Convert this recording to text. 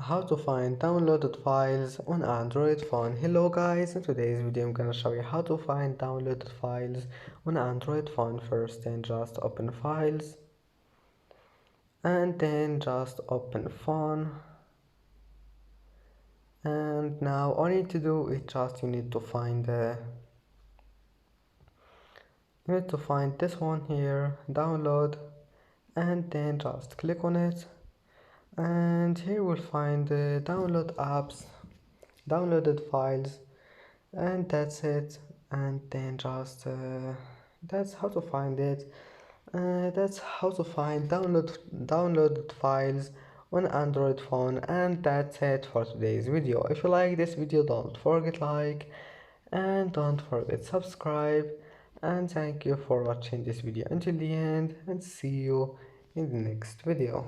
How to find downloaded files on Android phone. Hello guys, in today's video I'm gonna show you how to find downloaded files on Android phone. First, then just open files and then just open phone, and now all you need to do is just you need to find this one here, download, and then just click on it, and here we'll find the download apps, downloaded files, and that's it. And then just that's how to find it. That's how to find downloaded files on Android phone, and that's it for today's video. If you like this video, don't forget like and don't forget subscribe, and thank you for watching this video until the end, and see you in the next video.